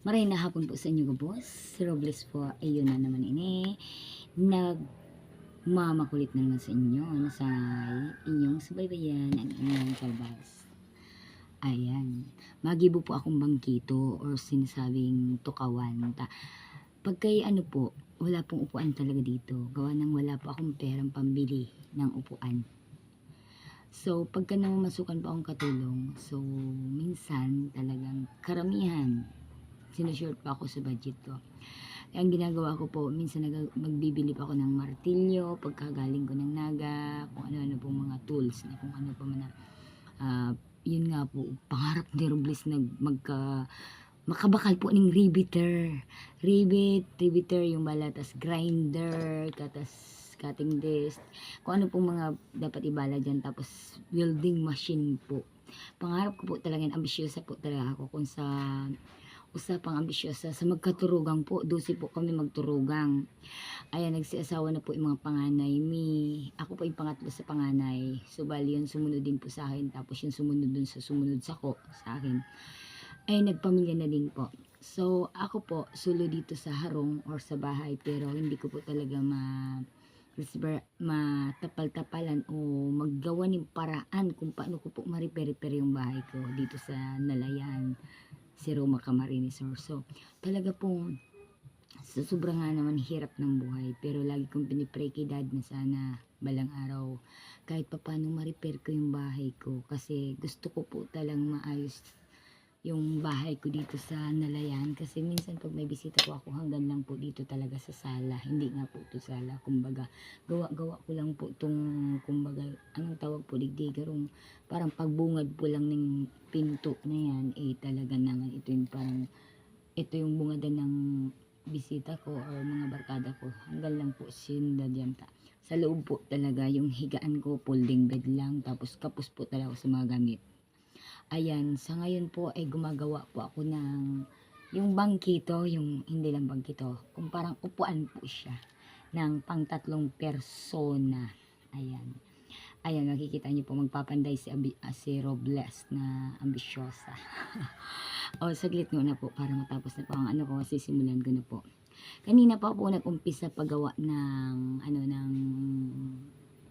Maray na hapon po sa inyo, boss. Si Robles po, ayun na naman ini. Nagmamakulit na naman sa inyo. Sa inyong subaybayan ang inyong kalbas. Ayan. Magibo po akong bangkito or sinasabing tukawan. Pagkay ano po, wala pong upuan talaga dito. Gawa ng wala po akong perang pambili ng upuan. So, pagka namamasukan pa akong katulong, so, minsan talagang karamihan sinushoot pa ako sa budget ko. Ang ginagawa ko po, minsan magbibili pa ako ng martilyo, pagkagaling ko ng naga, kung ano-ano pong mga tools, na kung ano pa man na, yun nga po, pangarap ni Robles na makabakal po ng riveter, yung balatas, grinder, cutting disc, kung ano pong mga dapat ibala dyan, tapos welding machine po. Pangarap ko po talaga, ambisyosa po talaga ako kung sa usapang ambisyosa sa magkaturugang po, 12 po kami magturugang. Ayan, nagsiasawa na po yung mga panganay. Ako po yung pangatlo sa panganay. So, bali yun, sumunod din po sa akin. Tapos yung sumunod dun sa sumunod sa akin. Ay, nagpamilya na din po. So, ako po, sulo dito sa harong or sa bahay. Pero hindi ko po talaga matapal-tapalan o maggawa ng paraan kung paano ko po ma-repair yung bahay ko dito sa Nalayan, si Roma Camarines. So, talaga pong sa sobrang nga naman hirap ng buhay, pero lagi kong pinipray kay dad na sana balang araw kahit papaano ma-repair ko yung bahay ko, kasi gusto ko po talang maayos yung bahay ko dito sa Nalayan, kasi minsan pag may bisita po ako, hanggang lang po dito talaga sa sala, hindi nga po ito sala, kumbaga gawa ko lang po itong, kumbaga anong tawag po, digdigarong parang pagbungad po lang ng pinto na yan, talaga naman ito yung parang, ito yung bungadan ng bisita ko o mga barkada ko, hanggang lang po sinda diyan sa loob po talaga. Yung higaan ko folding bed lang, tapos kapos po talaga sa mga gamit. Ayan, sa ngayon po ay gumagawa po ako ng yung bangkito, yung hindi lang bangkito, kung parang upuan po siya ng pang 3 persona. Ayan, makikita niyo po, magpapanday si Robles na ambisyosa. Saglit muna po para matapos na po ang ano ko, sisimulan ko na po. Kanina pa po nag-umpisa paggawa ng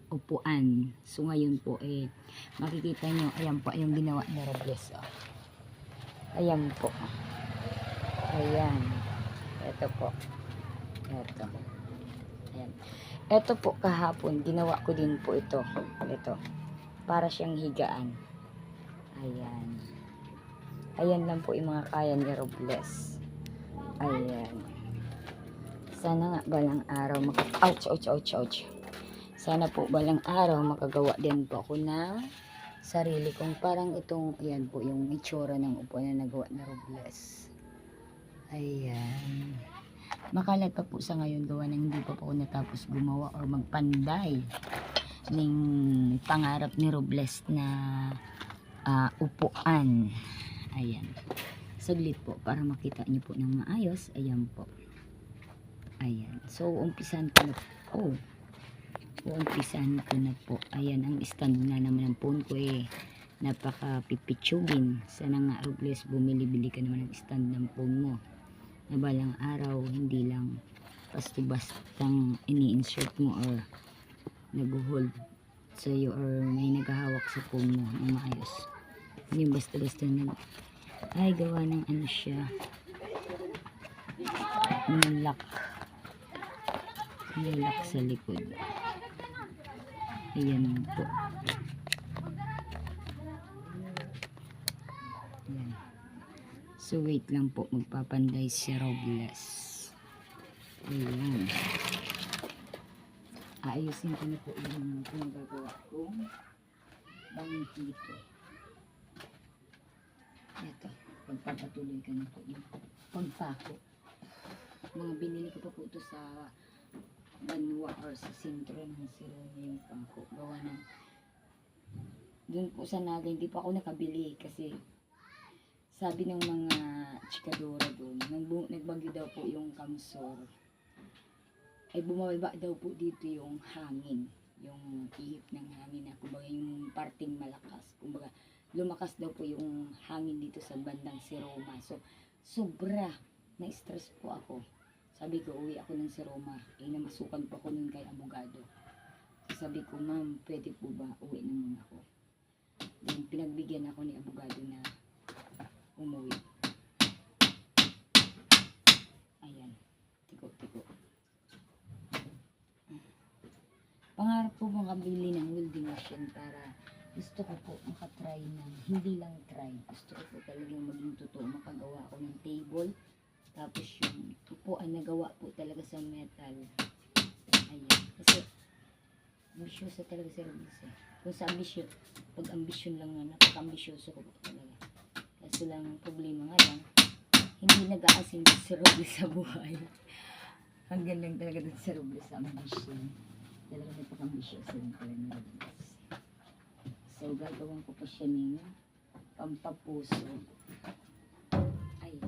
upuan. So ngayon po makikita nyo, ayan po yung ginawa ni Robles. Ayan po. Ayan. Ito po. Ito. Ayan. Ito po kahapon, ginawa ko din po ito. Ito. Para siyang higaan. Ayan. Ayan lang po yung mga kaya ni Robles. Ayan. Sana nga balang araw ouch. Sana po balang araw makagawa din po ako ng sarili kong parang itong, ayan po yung itsura ng upuan na nagawa ni Robles. Ayan. Makalat pa po sa ngayon, gawa ng hindi pa po ako natapos gumawa or magpanday ng pangarap ni Robles na upuan. Ayan. Saglit po para makita nyo po ng maayos. Ayan po. Ayan. So, umpisan ko na po. Ayan, ang stand na naman ng phone ko napaka-pipitsugin. Sana nga, Robles, bumili-bili ka naman ng stand ng phone mo. Na balang araw, hindi lang basta-bastang ini-insert mo or nag-hold sa'yo or may naghahawak sa phone mo ng maayos. Hindi basta-basta gawa ng ano siya, may lock sa likod. Ayan po. Ayan. So wait lang po, magpapanday si Robles. Ayan. Ayusin ko na po yung pinagagawa kong bangkito. Ito, pagpapatuloy ka na po yung pagpako. Mga binili ko pa po ito sa Banwa or sa sentro ng Sirona yung pangko. Gawa ng dun po sa Naga, hindi pa ako nakabili kasi sabi ng mga chikadora dun, nagbagyo daw po yung kamsor, ay bumaba daw po dito yung hangin, yung ihip ng hangin na kumbaga yung parting malakas, kumbaga lumakas daw po yung hangin dito sa bandang Siroma. So sobra, na-stress po ako. Sabi ko, uwi ako ng si Roma. Namasukan po ako nun kay abogado. Sabi ko, ma'am, pwede po ba uwi na muna ako? Then, pinagbigyan ako ni abogado na umuwi. Ayan, tiko-tiko. Pangarap po makabili ng welding machine para gusto ko po makatry ng, hindi lang try, gusto ko po talagang maging totoo, makagawa ako ng table, tapos yung upuan na gawa po talaga sa metal. Ayan, kasi ambisyoso talaga si Robles eh. Kung sa ambisyon, pag ambisyon lang na, napaka-ambisyoso ko po talaga. Kaso lang, problema nga lang, hindi nag-aasin si Robles sa buhay. Hanggang lang talaga dun si Robles sa ambisyon. Talaga napaka-ambisyoso lang talaga ni Robles. So, gagawin ko pa siya ng pampapuso. Ay.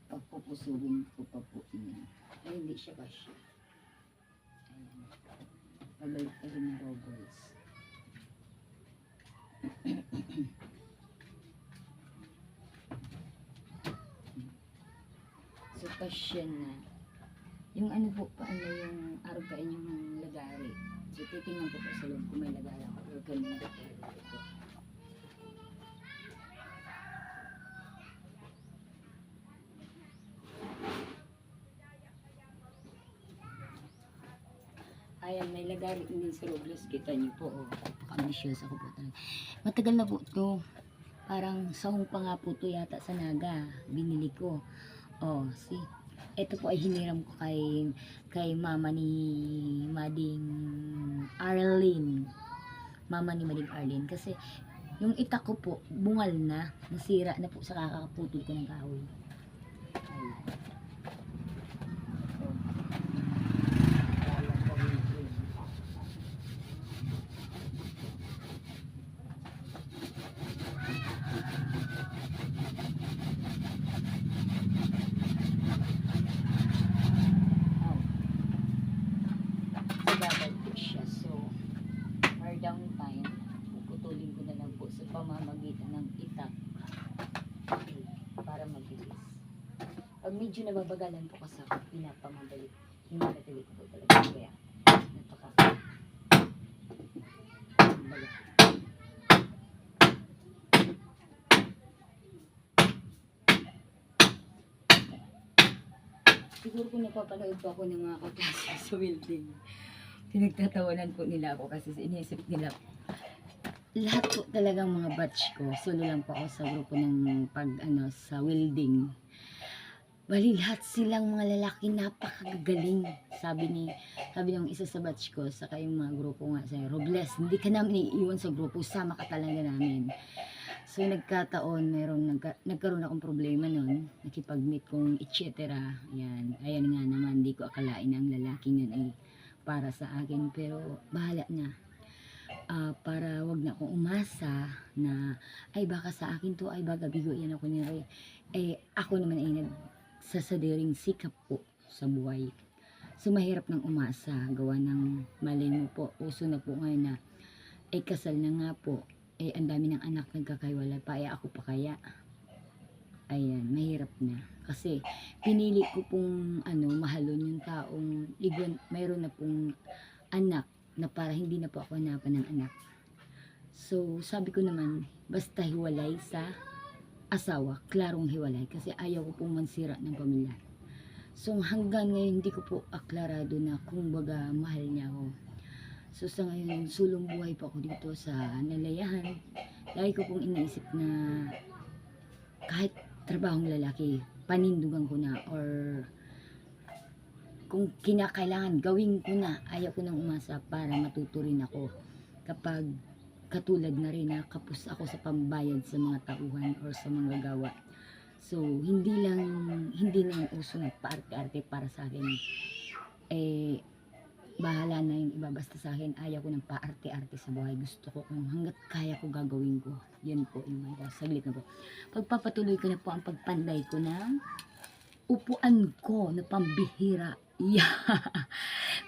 Pagpupusuhin ko pa po niya. Ay, hindi siya ba siya? Ayan. Pabalik pa rin ng robots. So, pa siya na. Yung ano po, paano yung argain yung lagari. So, titingnan ko po sa loob kung may lagari ako. Argain yung lagari ito. Ayan, may lagari din sa Robles. Kita niyo po, oh. Napaka-ambitious ako po talaga. Matagal na po ito. Parang sahong pa nga po ito yata sa Naga. Binili ko. Oh, see? Ito po ay hiniram ko kay mama ni Mading Arlene. Mama ni Mading Arlene. Kasi yung itak ko po, bungal na. Nasira na po sa kakaputol ko ng kahoy. Ayan. Downtime, puputulin ko na lang po sa pamamagitan ng itak para mabilis. Pag medyo nababagalan po kasi ako, pinapamadali. Hinamadali ko po talaga. Kaya, baga. Siguro kung napapanood po ako ng mga kaklase sa welding, pinagtatawanan po nila ako kasi iniisip nila lahat po talagang mga batch ko. Solo lang po ako sa grupo ng sa welding. Bali lahat silang mga lalaki napakagaling. Sabi ng isa sa batch ko, saka yung mga grupo nga sa Robles, hindi ka namin iiwan sa grupo, sama ka talaga namin. So nagkataon, nagkaroon akong problema noon, nakipag-meet kong etc. Ayan nga naman, di ko akalain ang lalaki nun ay para sa akin, pero bahala na. Para wag na akong umasa na ay baka sa akin to, ay baka bigoyan ako niya. Ako naman ay nagsasadiring sikap po sa buhay. So mahirap ng umasa, gawa ng malay mo po, uso na po ngayon na kasal na nga po, ang dami ng anak nagkakaiwalay pa, ako pa kaya. Ayan, mahirap na. Kasi, pinili ko pong, mahalon yung taong, mayroon na pong anak, na para hindi na po ako hanapan ng anak. So, sabi ko naman, basta hiwalay sa asawa, klarong hiwalay. Kasi ayaw ko pong mansira ng pamilya. So, hanggang ngayon, hindi ko po aklarado na kung baga mahal niya ako. So, sa ngayon, sulong buhay po ako dito sa Nalayahan. Lagi ko pong iniisip na kahit trabahong lalaki, panindugan ko na, or kung kinakailangan gawin ko na, ayaw ko nang umasa para matuto rin ako kapag katulad na rin na kapos ako sa pambayad sa mga tauhan or sa mga gawa. So hindi na yung uso na paarte-arte para sa akin, bahala na yung iba, basta sa akin ayaw ko ng paarte-arte sa buhay. Gusto ko kung hanggat kaya ko gagawin ko. Yan po yung mga saglit na po. Pagpapatuloy ko na po ang pagpanday ko ng upuan ko na pambihira.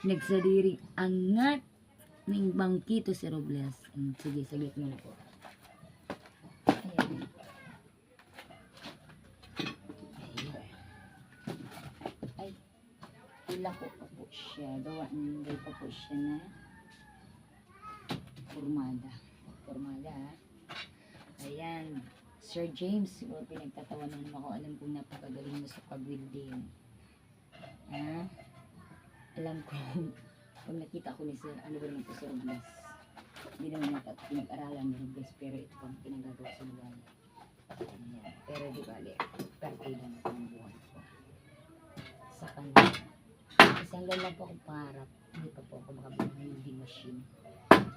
Nagsadiri angat ng bangkito si Robles. Sige, saglit mo na po. Ayan. lako pa po siya. Gawaan pa po siya na formada. Formada, ha? Ayan. Sir James, siguro pinagtatawanan mo ako. Alam kong napakagaling mo sa pag-welding. Ha? Alam ko, pag nakita ko ni Sir, ano ba naman po Sir Robles? Hindi naman natin pinag-aralan ni Robles, pero ito pang pinagagawa sa lugar. Ayan. Pero di bali, partida na ang buhay ko. Sa kanila. Isang lang po akong pangarap, hindi pa po ako makabili ng welding machine.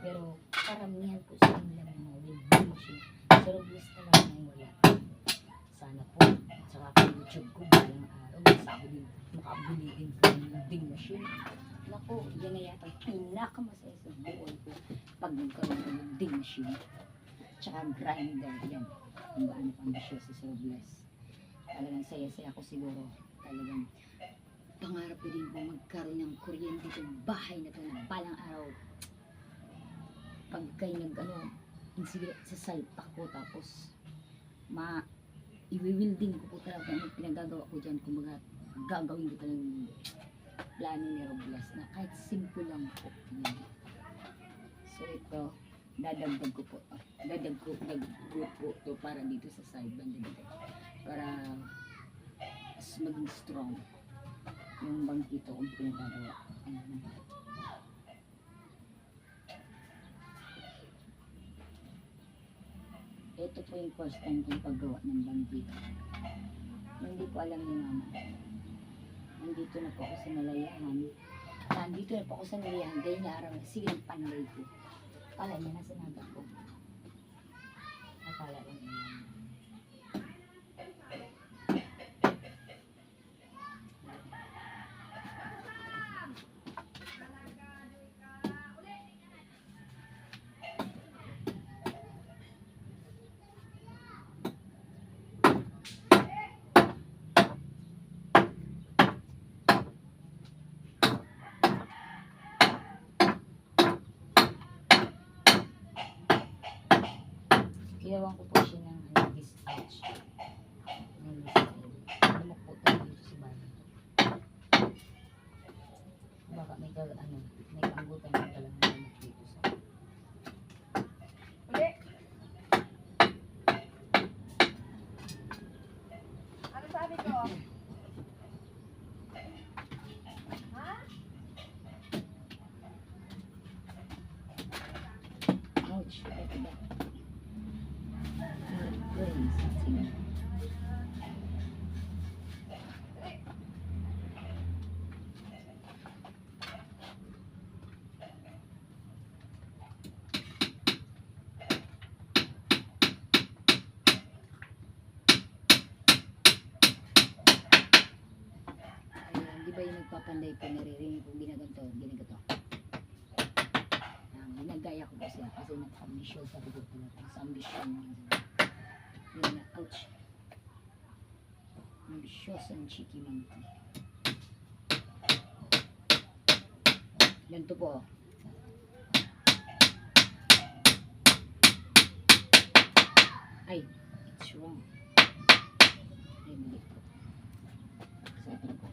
Pero karamihan po sa kanila ng mga welding machine. Sa Robles talaga na wala. Sana po, saka po YouTube ko, balang araw, makabili din po ng welding machine. Naku, yan na yata pinakamasaya sa buhay ko pag nagkaroon ng welding machine. Tsaka grinder, yan. Kung gaano pa ambisyoso sa Robles. Talagang saya-saya ako siguro. Talagang pangarap ko din po magkaroon ng kuryente itong bahay na ito na balang araw. Pag kayo sa salpak ko tapos i-wielding ko po talaga kung pinagagawa ko dyan. Kumbaga, gagawin ko talagang plano ni Robles na kahit simple lang po. So ito, dadagdag ko po ito para dito sa side band dito. Para mas maging strong yung bangkito kung pinagagawa. Ayan. Ito po yung first time kong paggawa ng bangkito. Hindi ko alam ni Mama. Nandito na po ako sa Nalayahan. Nandito na po ako sa Nalayahan. Dahil na araw na sige ng panlay ko. Akala niya nasa naga ko. Akala ko niya. Ginawan ko po siya ng dispatch. Lumok po tayo dito sa bahay. Baka may kanggutan ng talagang lumok dito sa Uli! Ano sabi ko? Ha? ouch, ito ba? Di ba yung nagpapanday ko, naririnig kong ginaganto. Ginagaya ko po siya kasi naka-ambisyon sa ko pala. Sa ambisyon niya. Yun na, ouch. Ambisyon ang cheeky monkey. Ganito po. Ay, it's wrong. Ay, mali po. So, ito po.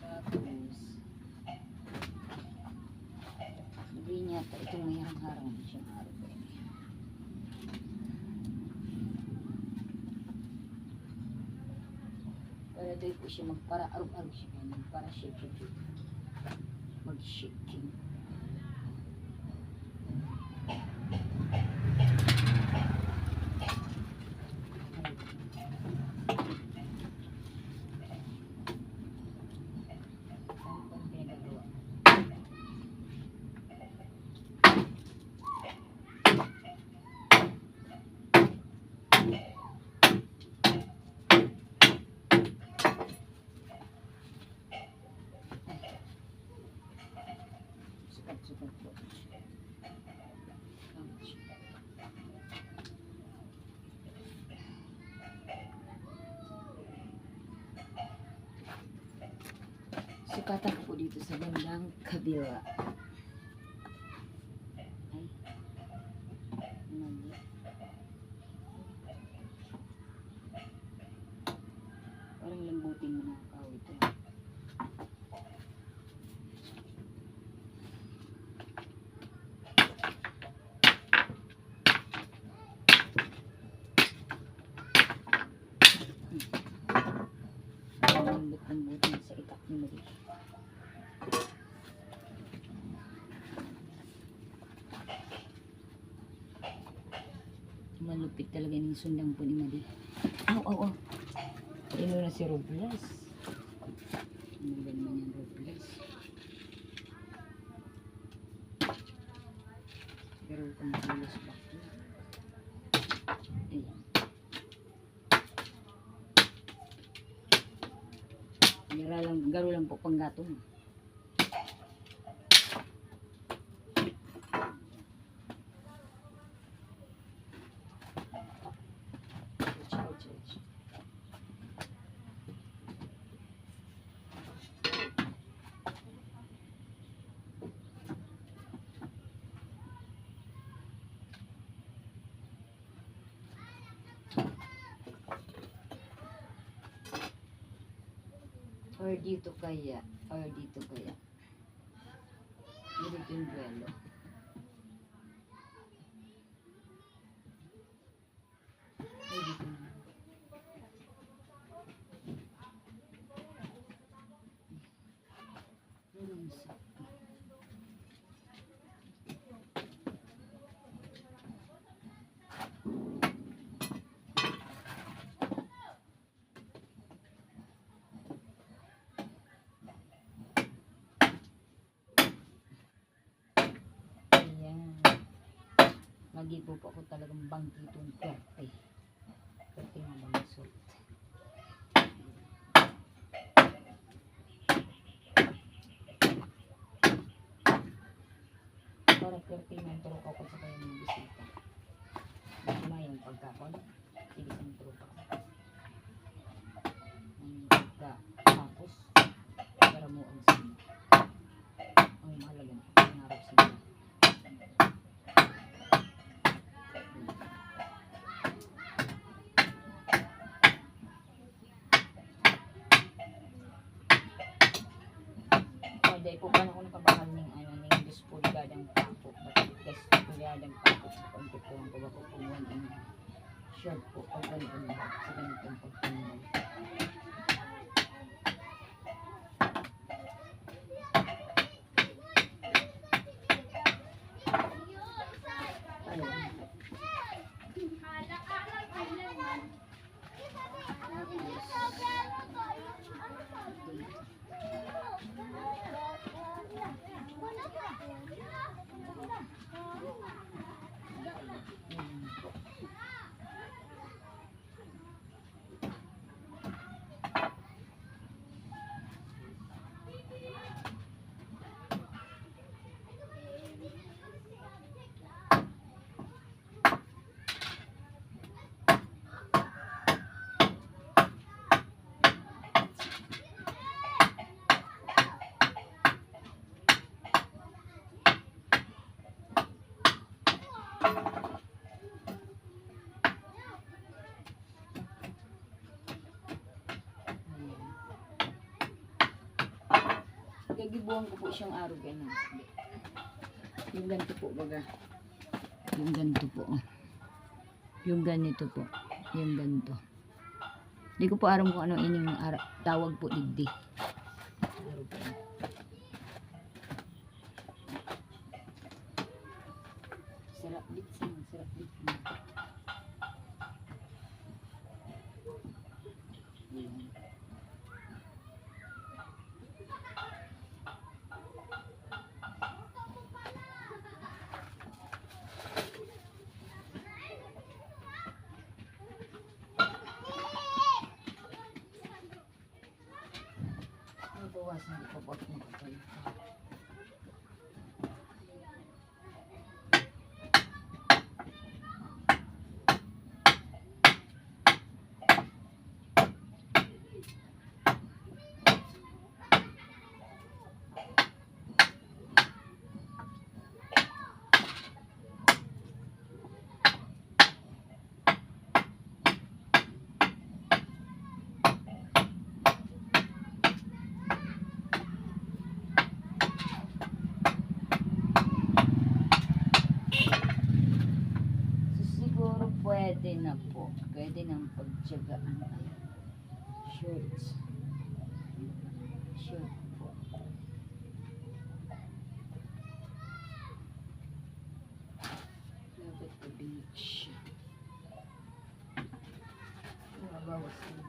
Tapos, sabi niya, itong may harang-harang siyang araw po. Pero ito po siya magpara-arog-arog siya. Magpara-shaking. Mag-shaking. Sukat po. Sukatan ko po dito sa bandang kabila. Ay. Mali. Pindutin mo na ako ito. Lambot-lambutin sa itak ni Marie. Malupit talaga yung sundang po ni Marie. Aw. Ino na si Robles. Ano ba naman yung Robles? Pero kung Robles back na. Ayan. Garo lang po pang gatong. Or dito kaya. Dito yung duelo. Ay, dito na. Walang sakto. Lagi po ako talagang bangkitong perte. Perte nga malusot. Parang perte nga ang turok ako sa kanya ng bisita. Mayang pagkakon. Ibig ang turok ako. Ang pagkakapos. Para mo ang sila. Ang mahalaga na. Nangarap sila. Dahil po pa na ako nakabakal ng dispolgadang papo. Dispolgadang papo sa pagkukuhan ko ba po kumuhan ang short po o ganun lahat sa ganitong pagkuhan. Gagibuhan ko po siyang araw ganun. Yung ganito po baga. Yung ganito po. Yung ganito po. Yung ganito. Hindi ko po aram kung ano ining tawag po digdi. Araw po. Sarap bitsin. Sarap bitsin. Bawasan ko po ito makapal. Pwede na po. Pwede nang pagtiyagaan. Ay, shorts. Short po. Dapat po beach. Bawas na.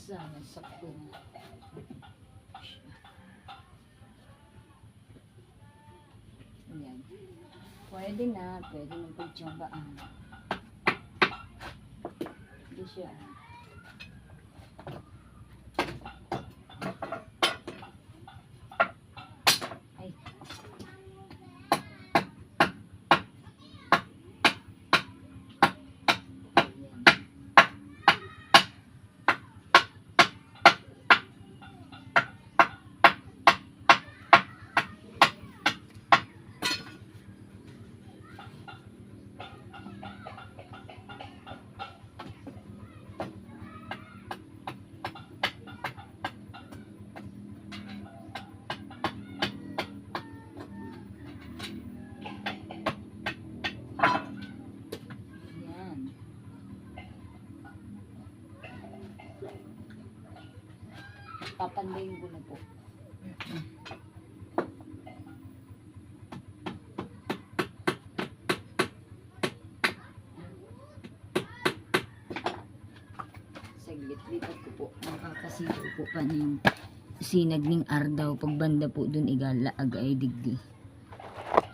Sana sakto na. Ayan. Pwede na pagtiyabaan. Hindi siya. Ay. Ayan. Ayan. Papandayin ko na po. Saglit, lipat ko po. Nakakasito po pa na yung sinag ning ardaw. Pagbanda po dun igala agay digdi.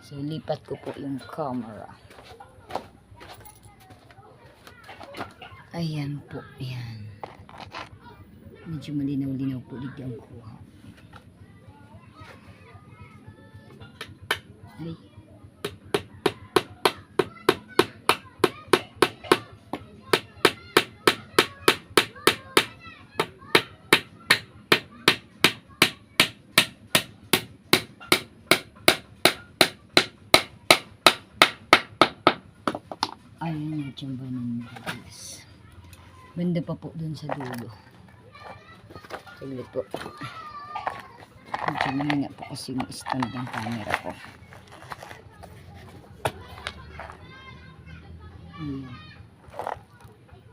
So, lipat ko po yung camera. Ayan po, ayan. Medyo malinaw-linaw po digdi ang kuha. Ay. Ayan yung tsamba ng bilis. Banda pa po dun sa dulo. Saglit po. Medyo mahina po kasi yung stand ng camera ko. Ayan.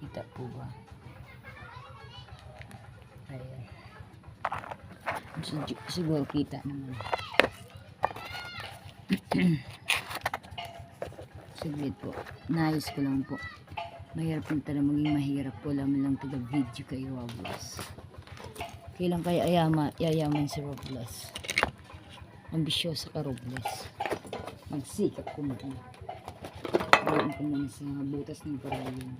Kita po ba? Ayan. Siguro kita naman. Saglit po. Naayos ko lang po. Mahirap yung talaga maging mahirap po. Laman lang taga-video kay Robles. Kailan kaya yayaman si Robles? Ambisyosa ka Robles. Magsikap ko muna. Gawin ko muna sa butas ng karayan.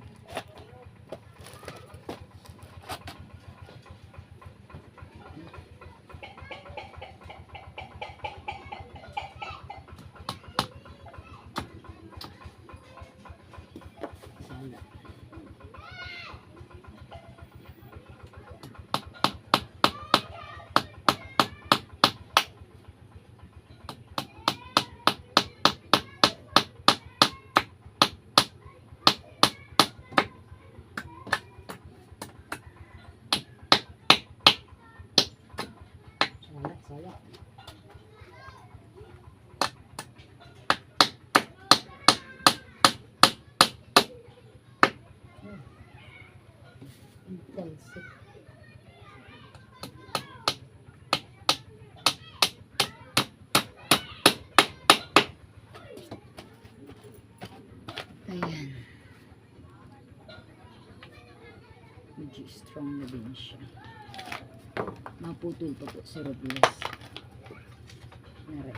Sala. Sala. Talsik. Ayan. Medyo strong na din siya. Maputol pa po sa Robles. Nare.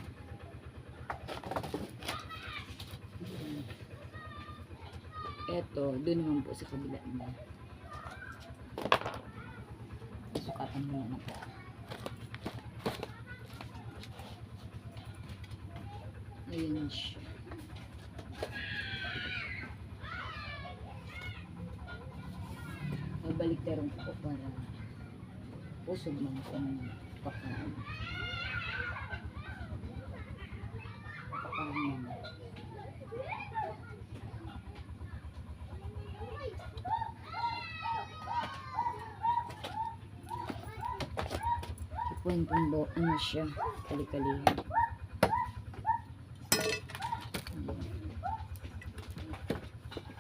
Eto, doon naman po sa kabila niya. Sukatan mo na po. Ayan siya. Babalik tarong ko para usog lang kung pakain. Pakain naman. kwentong ano siya, kalikalihan.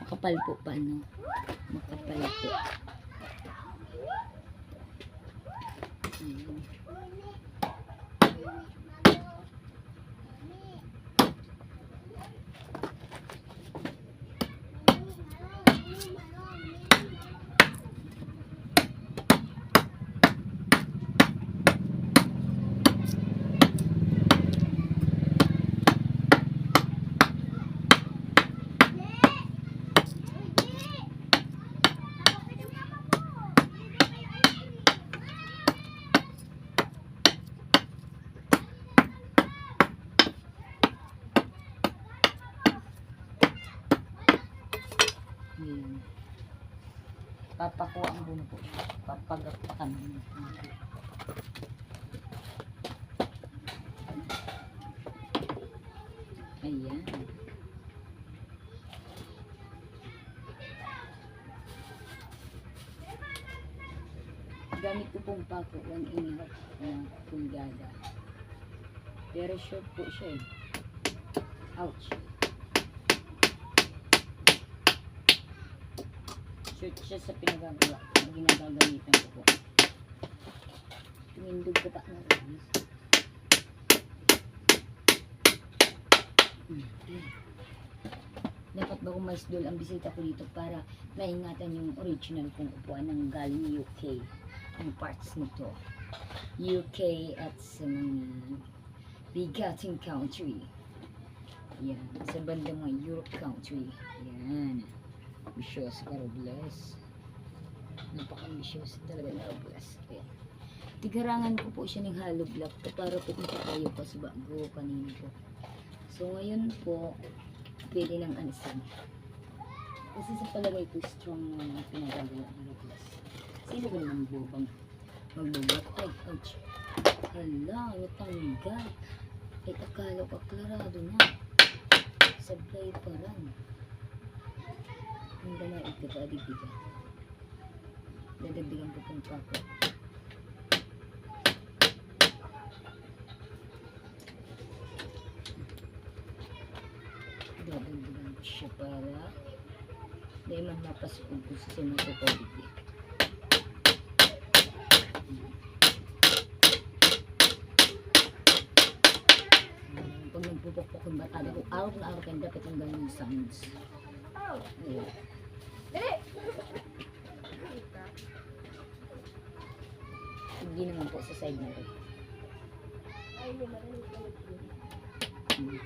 Makapal po pa, ano? Makapal po. Ayan. Ayan. Papakuha ang buno po siya. Papagapakan mo. Ayan. Gamit ko pong pako, 1.5 na pulgada. Pero short po siya eh. Ouch. Short siya sa pinagagawa. Ginagagamitan ko po. Tumindog ko pa na rin. Dapat ba kung mais dul ang bisita ko dito para maingatan yung original kong upuan ng galing UK. Ang parts nito. UK at sa mga bigating country. Yan. Sa bandang mga Europe country. Yan. Ambitious ka, Robles. Napaka-ambitious talaga na Robles. Ayan. Tigarangan ko po siya ng hollow block para pupunta tayo pa sa bago kanina po. So ngayon po, pwede ng alisan. Kasi sa palagay ko, strong na pinagagawa ng Robles. Sino ba naman bubang magbubat? Ay, ouch. Hala, natanggal. Ay, akala ko klarado na. Sablay pa rin. Ang dala ikatadibigan. Dadagdigan po pong pako. Dadagdigan ko siya para dahil man mapasukog ko sa sinatutubig. Pag nagpupukpok yung batada ko, araw na araw kayo dapat yung ganyan sounds. Ayan. Hindi naman po sa side na rin.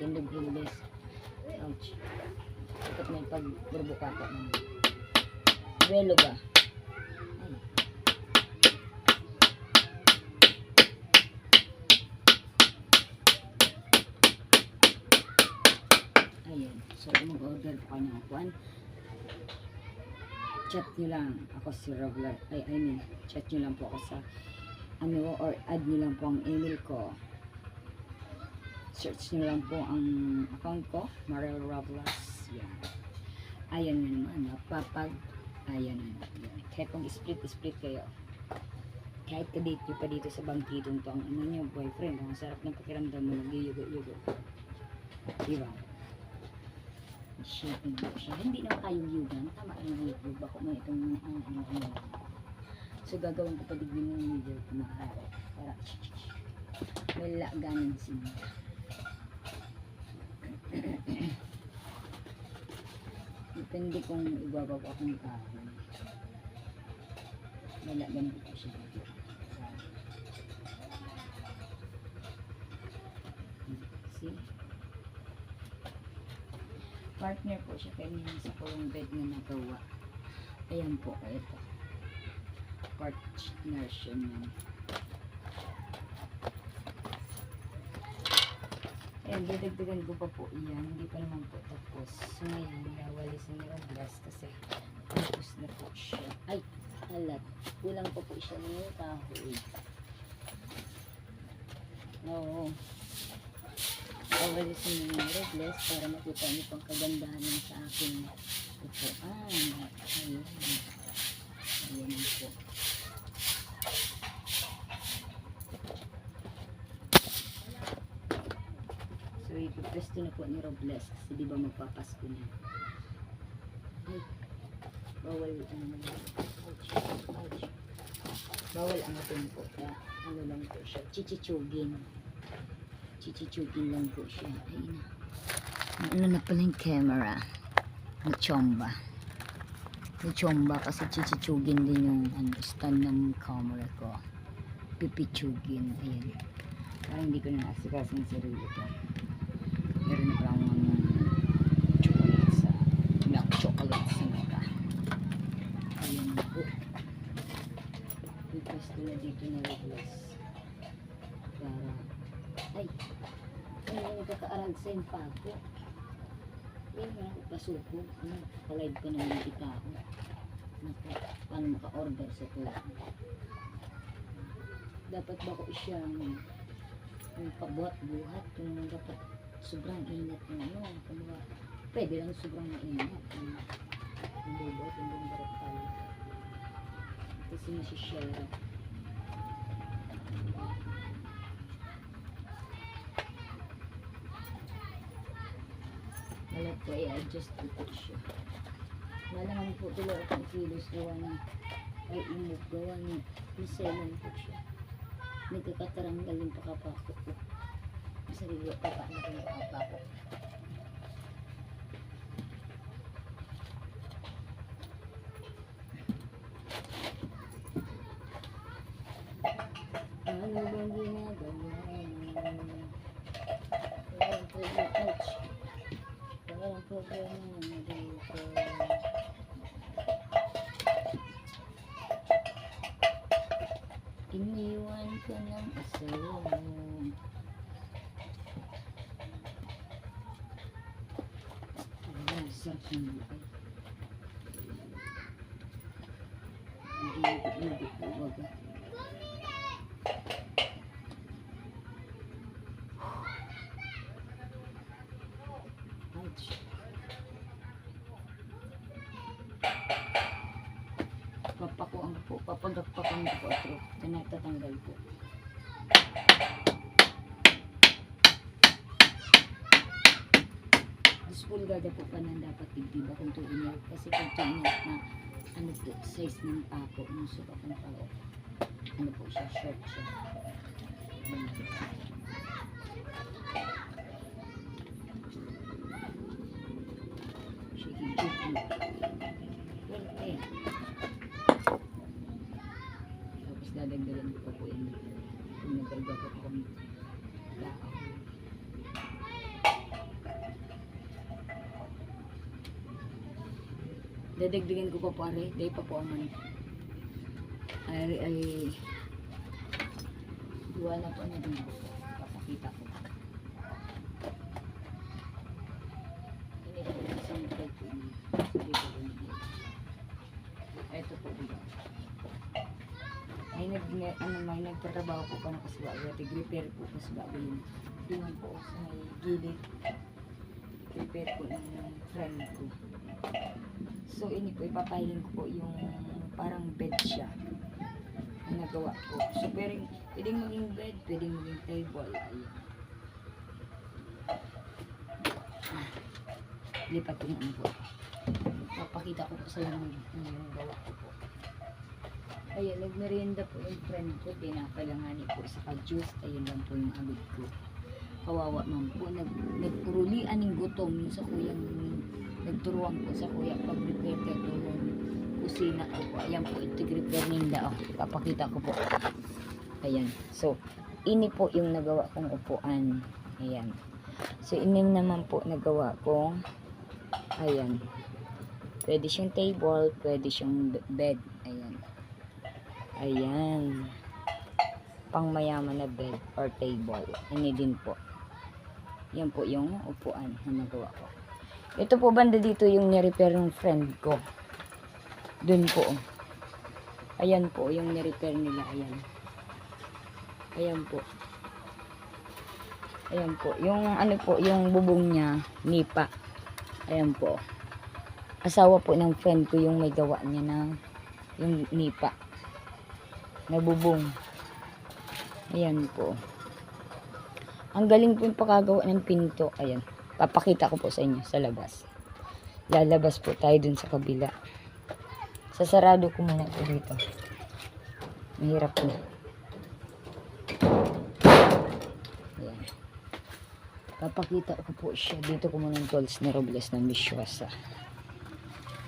Tindog Robles. Ouch. Dapat may pagburbukata naman. Duelo ba? Ay. Ayan. So, mag-order po kayo ng upuan. Chat nyo lang ako si Robler. Chat nyo lang po ako sa or add nyo lang po ang email ko. Search nyo lang po ang account ko, Mariel Robles. Yan. Ayan na naman. Ayan na. Yan. Kahit kung split kayo. Kahit kadate nyo pa dito sa bangkitong to ang ano nyo, boyfriend. Ang sarap ng pakiramdam mo, nag-yugo-yugo. Diba? Shaping po siya. Hindi naman kayong yugan. Tama rin yung yugo. Bako mo itong ano. So, gagawin ko pa digwin yung video ko maaari. Para may laganan siya. Depende kung ibabag akong kahon. Wala ganito po siya. See? Partner po siya kanina sa kulong bed na nagawa. Ayan po, ito. Partner siya niyan. Ayan, didagdagan ko pa po iyan. Hindi pa naman po tapos. So ngayon, nawalisan ni Robles kasi tapos na po siya. Ay, halat. Kulang pa po siya ng kahoy. Oo. Nawalisan ni Robles para makita niyo pang kagandahan ng sa akin upuan. Ayan. Ayan po. po ni Robles kasi di ba magpapasko na. Ay, bawal ouch, ouch. Bawal ang atin po. Kaya ano lang po siya, chichichugin. Chichichugin lang po siya. Ay na. Ano na pala yung camera. Nachomba. Nachomba kasi chichichugin din yung stand ng camera ko. Pipichugin. Ayan. Parang hindi ko na nasikas ng sarili ko. Meron na parang chocolate sa milk chocolate sa mata. Ayan po. Pipas ko na dito na Robles. Para ay nagkakaaral sa yung pago. Ayun nga ako pasuko. Palive pa naman kita ako. Paano maka-order sa to. Dapat ba ko siyang yung pabuhat-buhat yung dapat sobrang init yung pwede lang sobrang mainit yung bubuhat yung bumbarat pala kasi nasishare wala po i-adjust ko siya malaman po tuloy akong kilos gawa ng ay imog gawa ng miselan po siya nagkakataranggal yung pakapako ko sarili ko paano ko yung pakapako ano bang ginagawa walang problema dito iniwan ko ng asawa mo. Ayan, sarap ng buhay. Hindi po baga. Ouch. Papakuan po, papagakpakan po ito. Tinatatanggal po. Pulgada po pa nang dapat digdiba kung 2 inch kasi kung 2 inch na ano po, size ng pako ng sukat ng pako ano po siya, short siya shaking tapos dadagdagan ko po yan kung nagdagdag ko kami dadagdagan ko pa po are dahil pa po ang ay duwa na po na din po papakita ko hindi ko na sa mga po ito po diba may nagtatrabaho po pa na kasbaga tig-repair po kasbaga yun yun po sa may gilid repair po ng friend ko. So, ini po, ipapahiling ko po yung parang bed siya ang nagawa ko. So, pwedeng maging bed, pwedeng maging table. Ayun. Lipat ko na po. Papakita ko po sa lamin yung gawa ko po. Ayun, nagmerienda po yung friend ko. Pinapalangani po sa juice. Ayun lang po yung abig ko. Kawawa man po. Nagpurulian ng gutom yung sa kuyang nagturuan po sa kuya pag-prepare ko yung kusina ko po. Ayan po, ito-prepare ninda. Oh, papakita ko po. Ayan. So, ini po yung nagawa kong upuan. Ayan. So, ini naman po nagawa ko. Ayan. Pwede siyang table, pwede siyang bed. Ayan. Ayan. Pang mayaman na bed or table. Ini din po. Yan po yung upuan na nagawa ko. Ito po banda dito yung ni-repair ng friend ko. Dun po. Ayan po yung ni-repair nila. Ayan. Ayan po. Ayan po. Yung ano po, yung bubong niya, nipa. Ayan po. Asawa po ng friend ko yung may gawa niya ng yung nipa. Na bubong. Ayan po. Ang galing po yung pakagawa ng pinto. Ayan. Papakita ko po sa inyo sa labas. Lalabas po tayo dun sa kabila. Sasarado ko muna po dito. Mahirap po. Ayan. Papakita ko po siya. Dito ko muna ng tools ni Robles ng Mishwasa.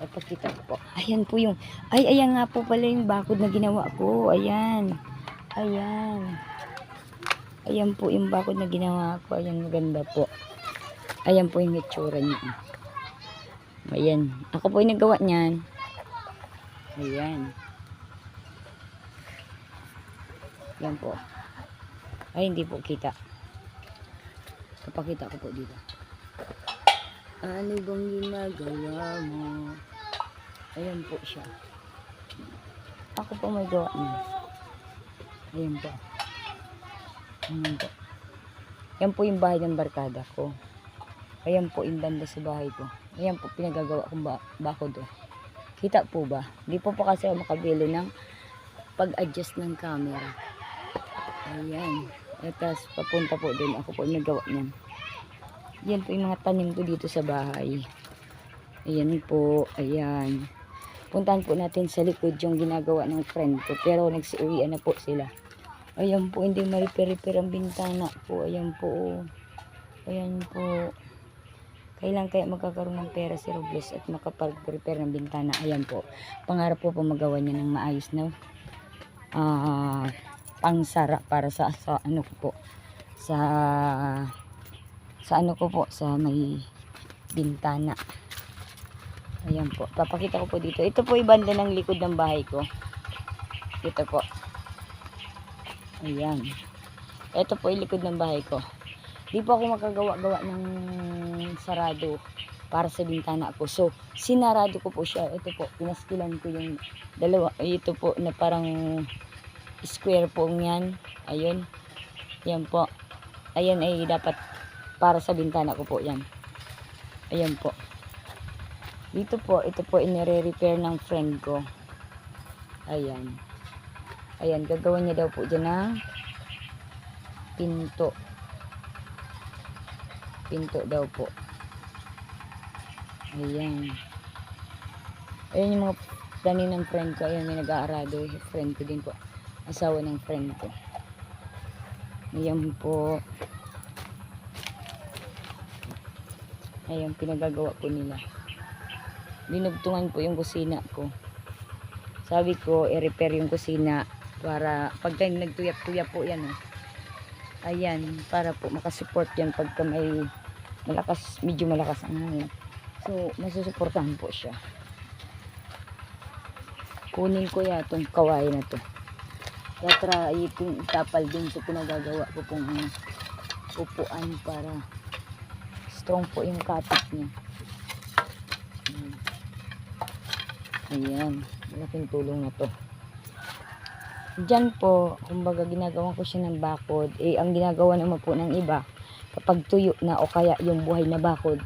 Papakita ko po. Ayan po yung, ayan nga po pala yung bakod na ginawa ko. Ayan. Ayan. Ayan po yung bakod na ginawa ko. Ayan, maganda po. Ayan po yung itsura niya. Ayan. Ako po yung nagawa niyan. Ayan. Ayan po. Ay, hindi po kita. Papakita ko po dito. Ano bang ginagawa mo? Ayan po siya. Ako po may gawa niya. Ayan po. Ayan po. Ayan po yung bahay ng barkada ko. Ayan po yung banda sa bahay ko. Ayan po pinagagawa kong bakod. Kita po ba? Hindi po kasi ako makabili ng pag-adjust ng camera. Ayan. At tapos papunta po din. Ako po yung nagawa niyan. Yan po yung mga tanim ko dito sa bahay. Ayan po. Ayan. Puntahan po natin sa likod yung ginagawa ng friend ko. Pero nagsiuwian na po sila. Ayan po. Hindi ma-repair ang bintana po. Ayan po. Ayan po. Kailan kaya magkakaroon ng pera si Robles at makapag-repair ng bintana? Ayan po. Pangarap po magawa niya ng maayos na pangsara para sa ano ko po. Sa ano ko po. Sa may bintana. Ayan po. Papakita ko po dito. Ito po yung banda ng likod ng bahay ko. Ito po. Ayan. Ito po yung likod ng bahay ko. Di po ako makagawa-gawa ng sarado para sa bintana ko. So, sinarado ko po siya. Ito po, pinaskilan ko yung dalawa. Ito po na parang square po yan. Ayun. Yan po. Ayan ay dapat para sa bintana ko po yan. Ayan po. Dito po, ito po inire-repair ng friend ko. Ayan. Ayan, gagawa niya daw po dyan ng pinto. Pinto daw po. Ayan. Ayan yung mga tanim ng friend ko. Ayan, may nag-aarado. Friend ko din po. Asawa ng friend ko. Ayan po. Ayan, pinagagawa po nila. Dinugtungan po yung kusina ko. Sabi ko, i-repair yung kusina para pag nagtuyap-tuyap po yan. Ayan, para po makasupport yan pagka may malakas, medyo malakas ang hangin. So, masusuportahan po siya. Kunin ko ya itong kawain na to. Kaya itapal din sa pinagagawa ko pong upuan para strong po yung kapit niya. Ayan, malaking tulong na to. Diyan po, kumbaga ginagawa ko siya ng bakod. Ang ginagawa naman po ng iba, kapag tuyo na o kaya yung buhay na bakod,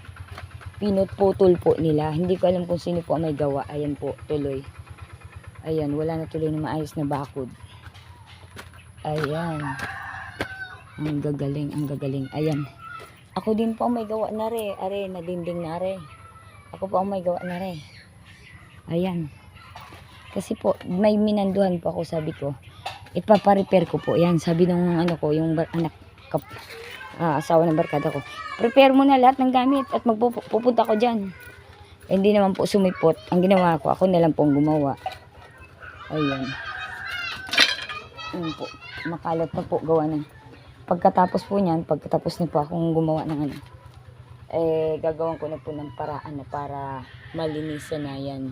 pinutputol po nila. Hindi ko alam kung sino po ang may gawa. Ayan po, tuloy. Ayan, wala na tuloy na maayos na bakod. Ayan. Ang gagaling, ang gagaling. Ayan. Ako din po ang may gawa na re. Are, na dinding na re. Ako po ang may gawa na re. Ayan. Kasi po, may minanduhan po ako, sabi ko. Ipaparepair ko po. Ayan, sabi ng ano ko, yung anak asawa ng barkada ko, prepare mo na lahat ng gamit at magpupunta ko dyan. Hindi naman po sumipot. Ang ginawa ko, ako na lang pong gumawa. Ayan. Ayan po. Makalat na po gawa na. Pagkatapos po niyan, pagkatapos na po akong gumawa ng ano, gagawin ko na po ng paraan na para malinisan na yan.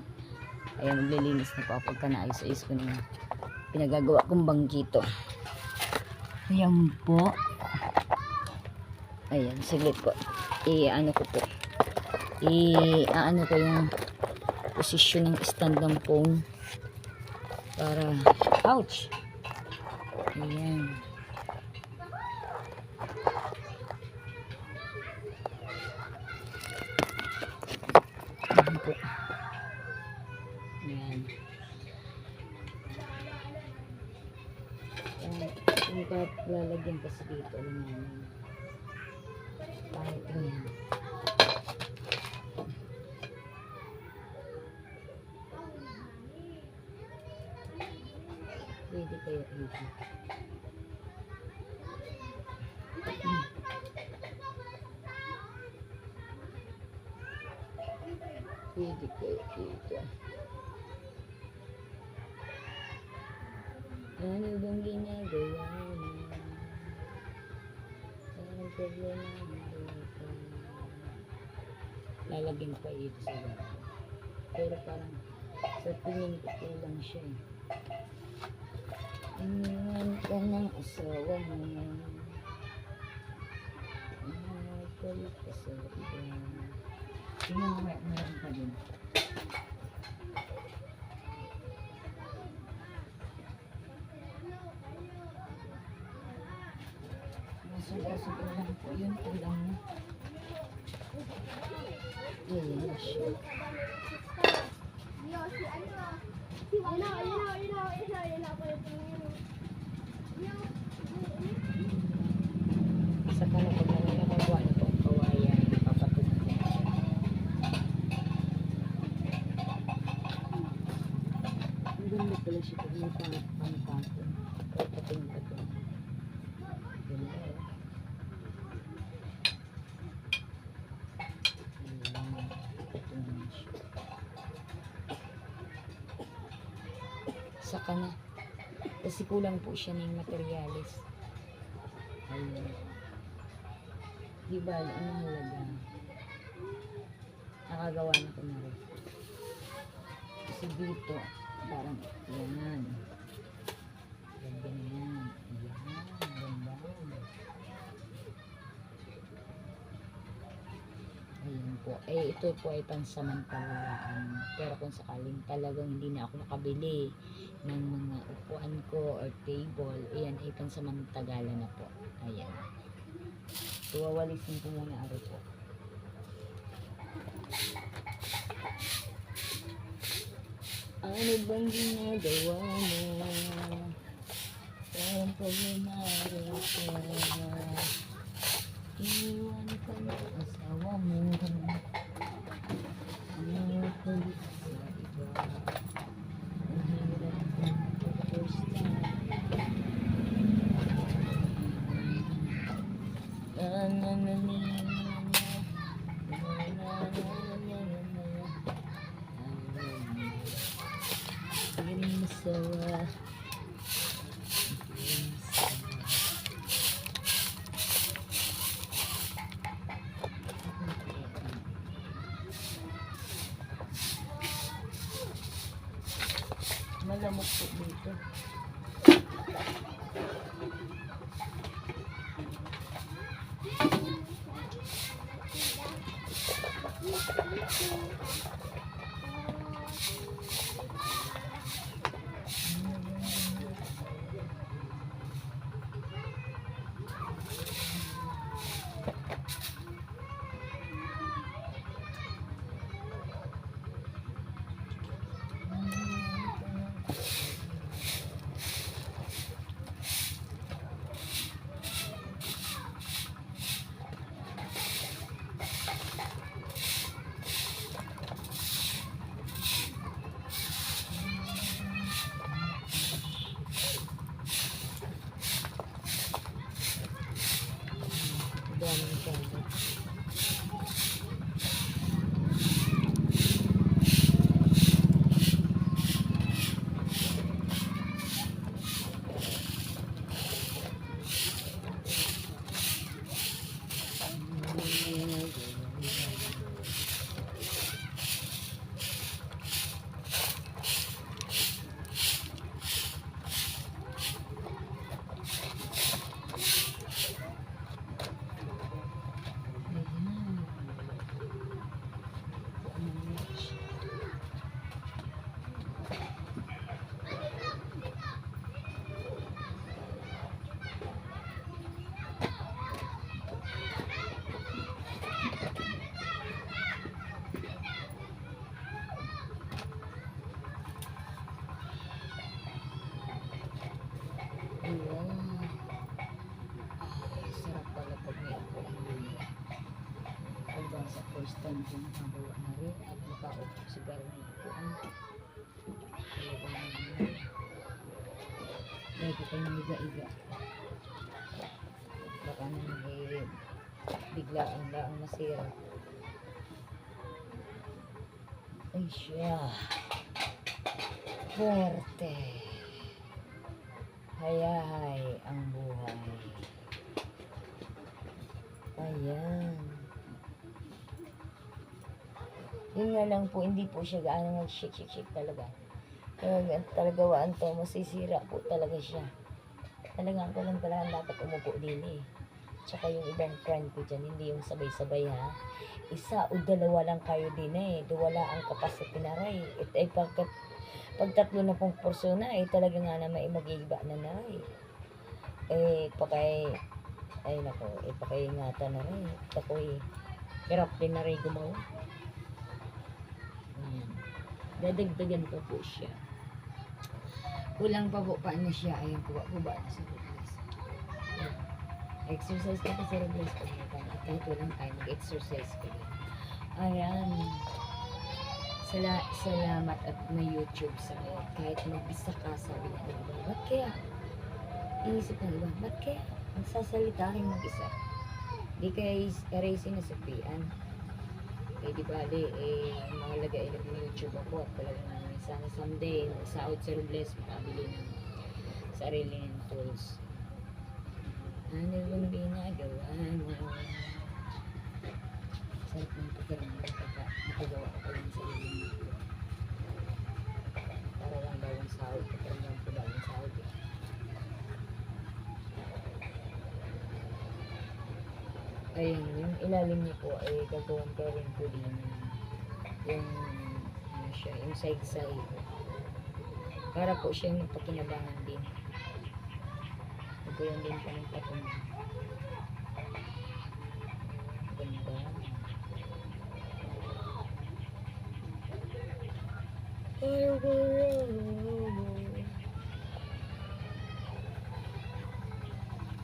Ayan, maglilinis na po ako pagka naayos-ayos ko na pinagagawa kong bangkito. Ayan po. Ayan, saglit po. Ano ko po. Ano ko yung posisyon ng stand ng phone. Para, ouch! Ayan. Ayan po. Ayan. Kung lalagyan kasi dito, alam naman. Kahit yan. Pwede kaya ito. Pwede kaya ito. Ano bang ginagawa mo? Parang problema mo ito. Lalagyan pa ito sa loob. Pero parang sa tingin ko kulang siya eh. Iniwan ka ng asawa mo. Balik ka sa iba. Tingnan mo, meron pa din. Masugay-sugay lang po yun. Kulang mo. Ayan siya. Saka na pag nakagawa na po ang kawayan, papatugin ko. Ang ganda pala siya pag may pang-patong. Kahit pating-patong. Ganda eh. Ayan, patong na siya. Saka na. Kasi kulang po siya ng materyales. Ayun. Diba, ano halaga? Nakagawa na ko na rin. Kasi dito, parang yan. Ganda na yan. Ayan, ganda. Ayun po. Eh, ito po ay pansamantalaan. Pero kung sakaling talagang hindi na ako nakabili ng mga upuan ko or table, ayan ay pansamantagalan na po. Ayan. Tuwawalisin ko muna ako po. Ano bang ginagawa mo? Parang problemado ka. Iwan ka na asawa mo. Ano kulit sa iba? Ang hirap ng first time. Masawa. Malamok po dito. Daming kaya. Sarap pala pag may upuan din. Hanggang sa first time ko nakagawa na rin at nakaupo siguro ng upuan. Talagang Lagi ko nang iga-iga. Baka naman biglaan lang masira. Ay siya. Fuerte. Hayahay ang buhay. Ayan. Yun nga lang po, hindi po siya gaano mag-shake talaga. Talaga waan to, masisira po talaga siya. Talagang ako lang talaga dapat umupo din eh. Tsaka yung ibang friend ko dyan, hindi yung sabay-sabay ha. Isa o dalawa lang kayo din eh. Wala ang kapasiti na ray. Pag tatlo na pong persona eh, talaga nga naman mag-iiba na na ray. Ay nako, pakaingatan na ray. Ako'y hirap din na ray gumawa. Dadagdagan pa po siya. Kulang pa po, paano siya? Ayan, kuba na sa Robles. Exercise ka pa sa Robles po. At kahit walang time, mag-exercise ko din. Ayan. Salamat at may YouTube sa kahit magbisa ka, sabi na iba. Ba't kaya? Inisip ng iba, ba't kaya? Magsasalita rin mag-isa. Di kaya erasing na sa pian. Di bali, mahalaga nag-YouTube ako at talagang sana someday, sa out sa Robles, makabili ng sarili ng tools. Ano bang ginagawa mo? Sarap ng pakiramdam pagka nakagawa ko lang sa sarili ko. Para lang bawang sahod, pakiramdam ko bawang sahod eh. Ayun, yung ilalim niya po ay gagawin ko rin po din yung siya, yung side-side. Para po siya yung pakinabangan din. Nagkaroon din siya ng patong. Ganda.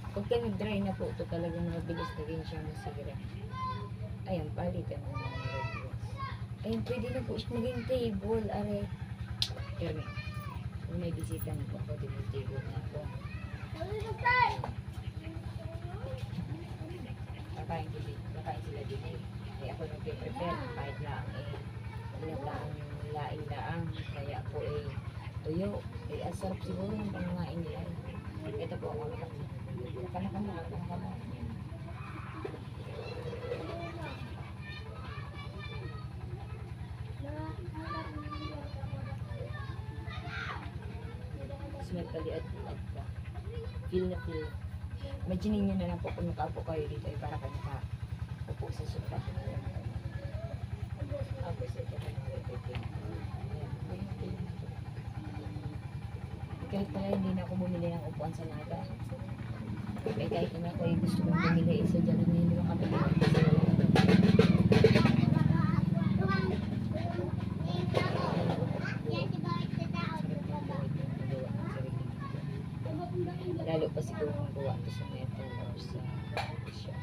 Pagka nag-dry na po ito, talagang mabilis na rin siya masira. Ayan, palitan mo ng Robles. Ayun, pwede na po siya maging table. Aray. Kermi. Kung may bisita na po ako, di mo table na ako. Kakain sila din eh. Kaya ako nag-prepare. Kahit lang laing-laang. Kaya po tuyo. Ang sarap siguro ng pangangain nila. Ito po ako. Kanaka mo. Mentally at ka. Feel na feel. Imagine nyo na lang po kung nakaupo kayo dito ay para kayo nakaupo sa sofa. Ako sa ito kahit pala hindi na ako bumili ng upuan sa naga. Kahit na ako ay gusto kong bumili isa dyan na hindi kami lalo pa siguro kung gawa ito sa metal or sa siya.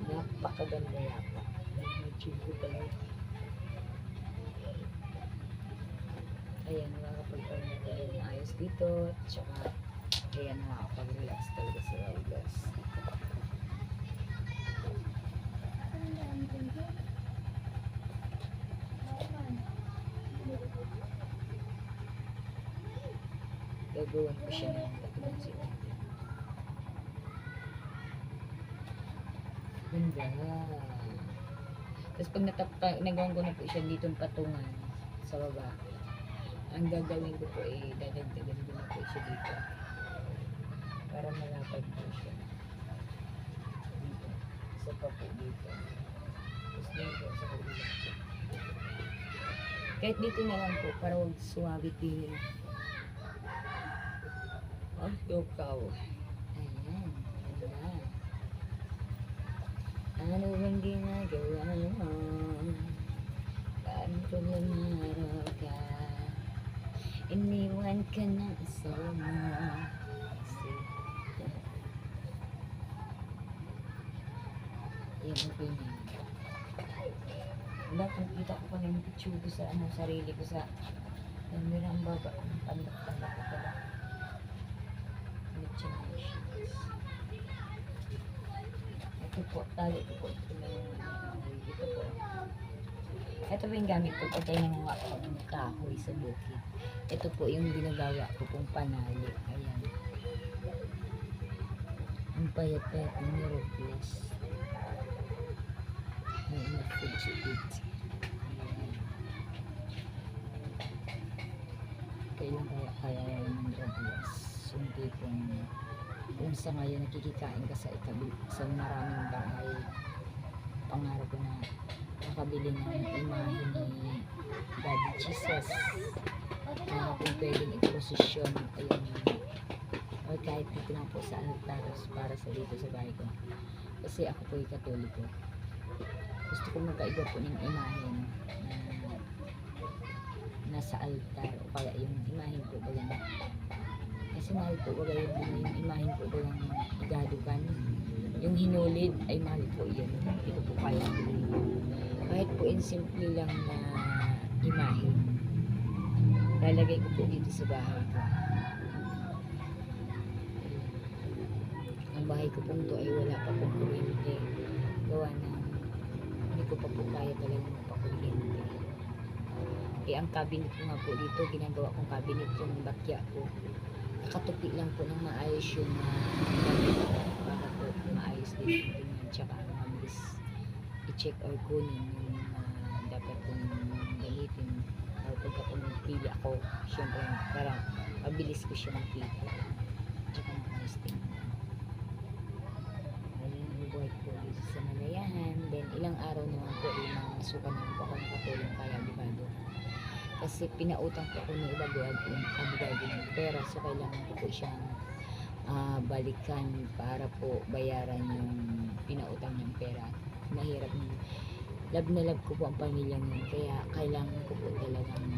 Napakaganda yata. Medyo ko talaga. Ayan, nakakapagpag na tayo ng ayos dito. Tsaka, ayan, nakakapag-relax talaga sa Robles. Gagawin ko siya ng tatlong sila. Ganda. Tapos pag nagawan ko na po siya ditong patungan sa baba, ang gagawin ko po dadagdagan ko na po siya dito para malapad po siya dito. Isa pa po dito. Tapos dito sa kabila. Kahit dito na lang po para huwag suwabit din. Ikaw. Ayan. Ganda. Ano bang ginagawa mo? Paano ko lumaraw ka? Iniwan ka ng asawa mo. Yan ang pinag. Wala, kung kita ko pa na yung picture ko sa sarili ko sa ang baba. Ang pandak ko pala. Congratulations. Ito po, tali ko po. Ito po. Ito po yung gamit ko pag tayo nangunga ko ng kahoy sa bukid. Ito po yung ginagawa ko pong panali. Ayan. Ang payat-payat ng Mirocles. May enough food to eat. Ayan. Kailan kaya ng Mirocles? Yung tipong kung sa ngayon nakikikain ka sa sa maraming bahay, pangarap ko na makabili ng imahe ni Daddy Jesus na kung pwedeng i-posisyon, ayun, or kahit dito lang po sa altaros para sa dito sa bahay ko, kasi ako po yung Katoliko. Gusto ko magkaiba po ng imahe na nasa altar o kaya yung imahe po ba yan, kasi mahal po ba yung imahe po ba yung igadukan, yung hinulid ay mahal po yun, hindi ko po kaya kahit po in simple lang na imahe lalagay ko po dito sa bahay ko. Ang bahay ko pong to ay wala pa pong kuryente, gawa na hindi ko pa po kaya talagang mapakuryente. Ang cabinet ko nga po dito, ginagawa kong cabinet yung bakya ko, nakatupi lang po ng maayos yung para po maayos din po tingnan, tsaka mabilis i-check or kunin yung dapat kong gamitin, or pagka kung nagpili ako, syempre parang mabilis ko siya makita, tsaka maayos din. Ayun ang buhay ko dito sa Malayahan. Then ilang araw naman po masukan naman po ako nakatulong kay Abogado, kasi pinautang po ako ng Abogado ng pera, so kailangan ko po siyang balikan para po bayaran yung pinautang ng pera. Mahirap, love na love ko po ang pamilya niya, kaya kailangan ko po talagang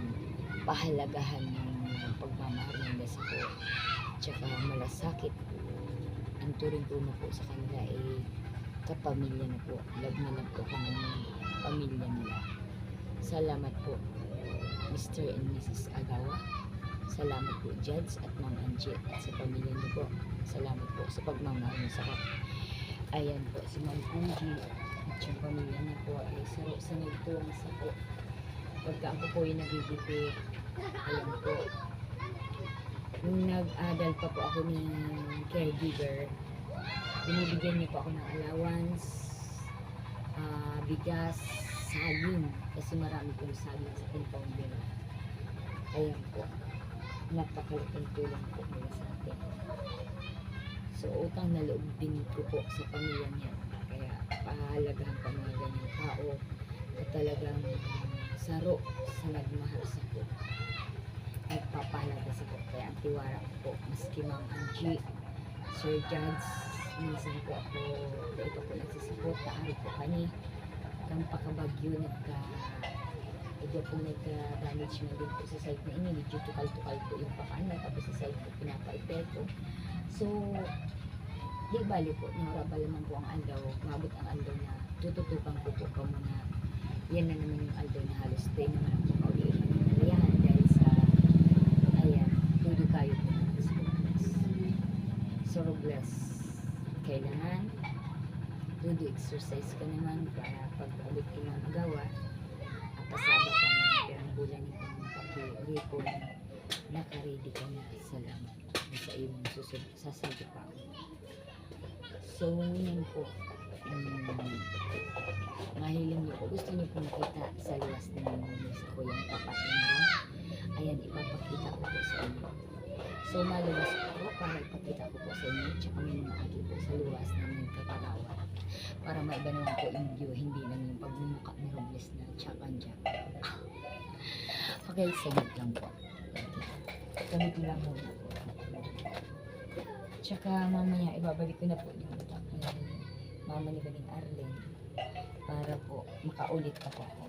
pahalagahan yung pagmamahal nila sa po, tsaka malasakit ang turing ko na po sa kanila ay kapamilya na po, love na love ko kung pamilya nila. Salamat po Mr. and Mrs. Agawa. Salamat po Judge at Ma'am Angie at sa pamilya niyo po. Salamat po sa pagmamahal niyo sa ayan po si Ma'am Angie at yung pamilya niya po ay saro sa nagtuwang sa po pagka ako po yung nagigipit. Ayan po, nung nag-adal pa po ako ng caregiver, binibigyan niyo po ako ng allowance, bigas, saging, kasi marami pong saging sa compounder. Ayan po, napakalaking tulong po nila sa atin. So utang na loob din ko po sa pamilya niya, kaya pahalagahan pa mga ganyang tao na talagang saro sa nagmahal sa po, nagpapahalaga sa po. Kaya ang tiwara ko po, maski Ma'am Angie, Sir Judge, minsan po ako dito po nagsisipot, taari po kani kang pakabagyo ito po nagka-damage na din po sa site na ini, medyo tukal-tukal po yung pakana, tapos sa site po pinapa-epekto. So di bali po, narabal naman po ang aldaw, mabot ang aldaw na tututukan ko po ka muna. Yan na naman yung aldaw na halos day naman ang pauliin ng Malayahan dahil sa ayan, tudo kayo po sa Robles. So Robles, kailangan tudo exercise ka naman para pag ulit ko ng agawa, pasaba ka ng perang bulan ng pag-repon, nakaready ka na. Salamat sa iyong sasabi pa. So yan po, mahiling niyo po, gusto niyo po makita sa luwas ng sa ko yung tapat na ayan, ipapakita ko po sa inyo. So maluwas po para ipakita ko po sa inyo, tsaka may mga aki po sa luwas na nagkakarawa para maiba naman po yung view, hindi lang yung pagmumuka ni Robles na tsakan-tsak. Okay, sagit lang po. Sagit lang muna po. Tsaka mamaya ibabalik ko na po yung mama ni Baling Arlen para po makaulit pa po ako.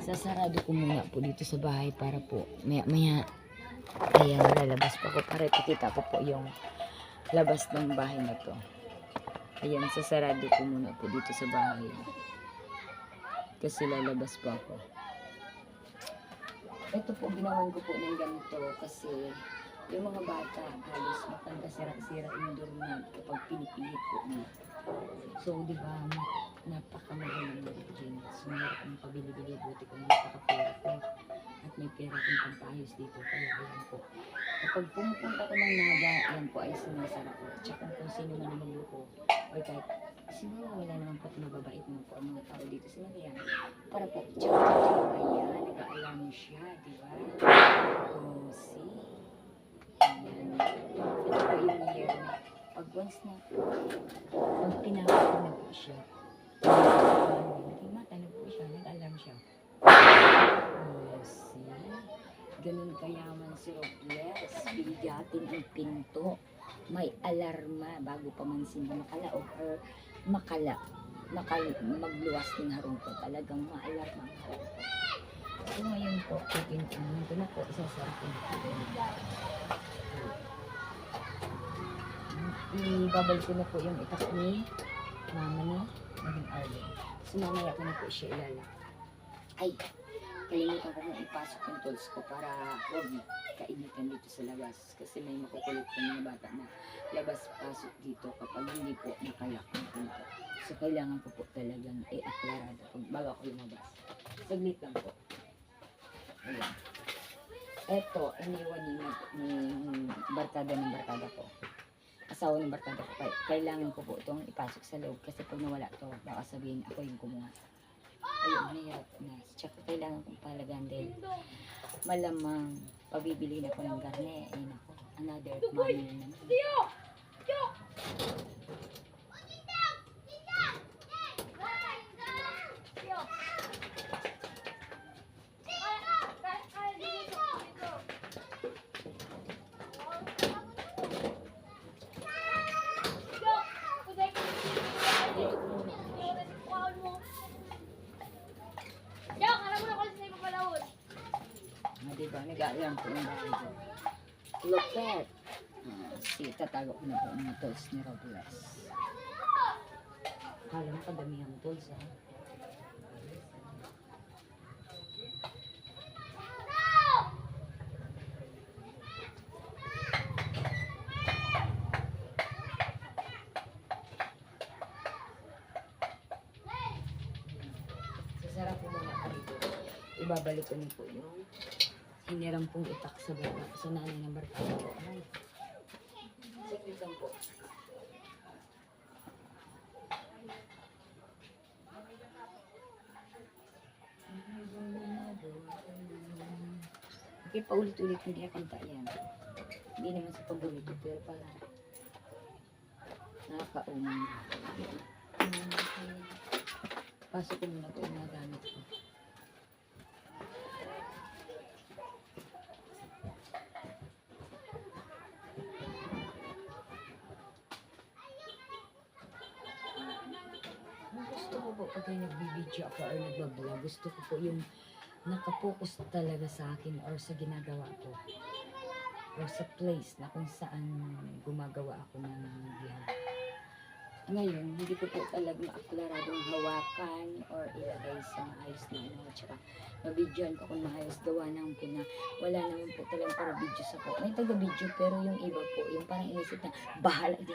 Sasarado ko muna po dito sa bahay para po maya ayan, lalabas pa ko para ipakita ko po yung labas ng bahay na to. Ayan, sasarado ko muna po dito sa bahay kasi lalabas pa ako. Ito po, ginawan ko po ng ganito kasi yung mga bata halos magkasira-sira yung doormat kapag pinipilit po na. So, di ba, napakamahal ng gin. So, meron akong pabili-bili, buti ko napakapera ko. At may pera akong pampayos dito. Kaya ayan po. Kapag pumupunta ko ng Naga, ayan po ay sinasara ko. Tsaka kung sino man ang magluko. O kahit siguro wala naman po mababait naman po ang mga tao dito sa Nagayan. Para po, tsaka ayan, nag-aalam siya, di ba? Oh, see? Ayan. Ito po yung year na pag once na pag pinakita na po siya, hindi matanong po siya, nag-alam siya. Oh, see? Ganun kayaman si Robles. Bigatin ang pinto. May alarma bago pa man sila makalaog or magluwas ng harong ko. Talagang maalarma ang harong ko. So ngayon po, pipintunin ko na po, isasarapin ko. Ibabalik ko na po yung itak ni mama ni Maging Arlen. So mamaya ko na po siya ilalak. Ay, kalimutan ko kung ipasok yung tools ko para huwag kainitan dito sa labas. Kasi may makukulit po mga bata na labas-pasok dito kapag hindi po nakalak ang pinto. So kailangan ko po talagang i-aklarada bago ako lumabas. Saglit lang po. Ayan. Eto, iniwan ni barkada ng barkada ko. Asawa ng barkada ko. Kailangan ko po itong ipasok sa loob kasi pag nawala ito, baka sabihin ako yung kumuha. Ayun, nahirap na. Tsaka kailangan kong palagan din. Malamang pabibili na ko ng garne. Ayun ako. Another money naman. Dito ko muna. Diba? Nag-aalam po yung bahay ko. Look at! Tatago ko na po ang mga tools ni Robles. Kala mo kadami ang tools, ha? Sasarap po muna ako dito. Ibabalik ko na po yung hinirang pong itak sa baba sa nanay ng barkada ko. Ay, saglit lang po. Okay, paulit-ulit hindi na kanta yan. Hindi naman sa paborito, pero para nakakaumang. Pasok ko muna po yung mga gamit ko. Gusto ko po pag nagbibideo ako or nagbablog, gusto ko po yung nakapokus talaga sa akin or sa ginagawa ko or sa place na kung saan gumagawa ako ng vlog. Ngayon, hindi ko po talaga maaklaradong hawakan or ilagay sa maayos na ano. Tsaka, mabidyoan ko kung maayos gawa ng po na wala naman po talagang para video sa ko. May taga-video pero yung iba po, yung parang inisip na bahala din